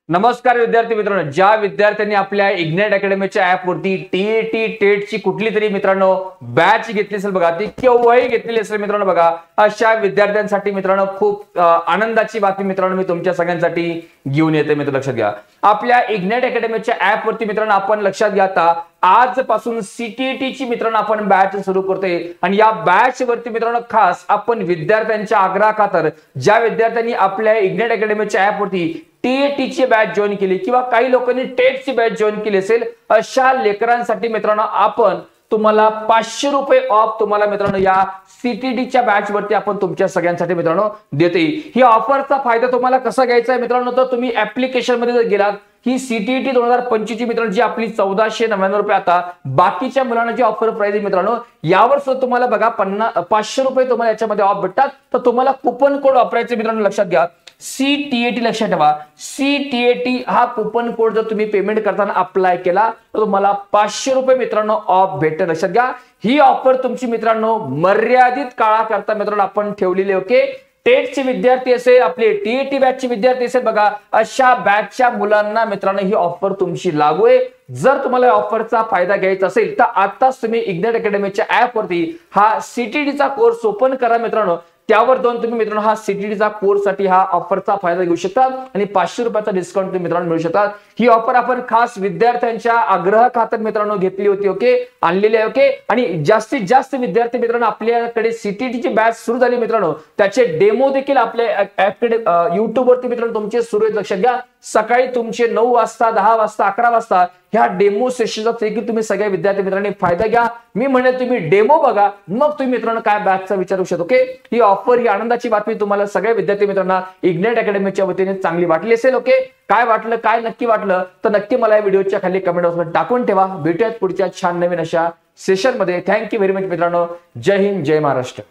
नमस्कार विद्यार्थी मित्रांनो, ज्या विद्यार्थ्यांनी आपल्या इग्नाइट अकॅडमीच्या ऍप वरती टीईटी टेटची कुठली तरी मित्रांनो बॅच घेतली असेल बघा, ती केव्हाही घेतलेली असेल मित्रांनो बघा, अशा विद्यार्थ्यांसाठी मित्रांनो खूप आनंदाची बातमी मित्रांनो मी तुमच्या सगळ्यांसाठी घेऊन येते. मित्र लक्षात घ्या, आपल्या इग्नाइट अकॅडमीच्या ऍप वरती मित्रांनो आपण लक्षात घ्या आता आजपासून सीटीईटी ची मित्रांनो आपण बॅच सुरू करतोय आणि या बॅच वरती मित्रांनो खास आपण विद्यार्थ्यांच्या आग्रहाखातर ज्या विद्यार्थ्यांनी आपल्या इग्नाइट अकॅडमीच्या ऍप वरती टीईटी ची बॅच जॉईन केली किंवा काही लोकांनी टेट ची बॅच जॉईन केली असेल, अशा लेकरांसाठी मित्रांनो आपण तुम्हाला 500 रुपये ऑफ तुम्हाला मित्रांनो या सीटीईटीच्या बॅच वरती आपण तुमच्या सगळ्यांसाठी मित्रांनो देते. ही ऑफरचा फायदा तुम्हाला कसा घ्यायचा आहे मित्रांनो, तर तुम्ही ऍप्लिकेशन मध्ये जर गेलात ही सीटीईटी 2025 ची मित्रांनो जी आपली 1499 रुपये, आता बाकीच्या मुलांना जी ऑफर प्राइस आहे मित्रांनो यावर सुद्धा तुम्हाला बघा 500 रुपये तुम्हाला याच्यामध्ये ऑफ भेटतात. तर तुम्हाला कुपन कोड वापरायचे मित्रांनो लक्षात घ्या, सीटीईटी लक्षात ठेवा, सीटीईटी हा कुपन कोड जर तुम्ही पेमेंट करताना अप्लाय केला तर तुम्हाला 500 रुपये मित्रांनो ऑफ भेटेल. लक्षात घ्या, ही ऑफर तुमची मित्रांनो मर्यादित काळाकरता मित्रांनो आपण ठेवलेली. ओके, टेटचे विद्यार्थी असेल, आपले टीईटी बॅचचे विद्यार्थी असेल बघा, अशा बॅचच्या मुलांना मित्रांनो ही ऑफर तुमची लागू आहे. जर तुम्हाला ऑफरचा फायदा घ्यायचा असेल तर आताच तुम्ही इग्नाइट अकॅडमीच्या ऍप वरती हा सीटीईटीचा कोर्स ओपन करा मित्रांनो. त्यावर जाऊन तुम्ही मित्रांनो हा सीटीईटीचा कोर्स साठी हा ऑफरचा फायदा घेऊ शकता आणि 500 रुपयाचा डिस्काउंट तुम्ही मित्रांनो मिळू शकता. ही ऑफर आपण खास विद्यार्थ्यांच्या आग्रह खातर मित्रांनो घेतली होती. ओके, आणलेली आहे. ओके, आणि जास्तीत जास्त विद्यार्थी मित्रांनो आपल्याकडे सीटीईटीची बॅच सुरू झाली मित्रांनो, त्याचे डेमो देखील आपल्या ऍपकडे युट्यूब वरती मित्रांनो तुमचे सुरू आहेत. लक्षात घ्या, सकाळी तुमचे 9 वाजता 10 वाजता 11 वाजता ह्या डेमो सेशनचा देखील तुम्ही सगळ्या विद्यार्थी मित्रांनी फायदा घ्या. मी म्हणेल तुम्ही डेमो बघा, मग तुम्ही मित्रांनो काय बॅचचा विचारू शकता. ओके, ही ऑफर ही आनंदाची बातमी तुम्हाला सगळ्या विद्यार्थी मित्रांना इग्नाइट अकॅडमीच्या वतीने चांगली वाटली असेल. ओके, काय वाटलं, काय नक्की वाटलं तर नक्की मला या व्हिडिओच्या खाली कमेंट बॉक्समध्ये टाकून ठेवा. भेटूयात पुढच्या छान नवीन अशा सेशन मध्ये. थँक्यू व्हेरी मच मित्रांनो. जय हिंद, जय महाराष्ट्र.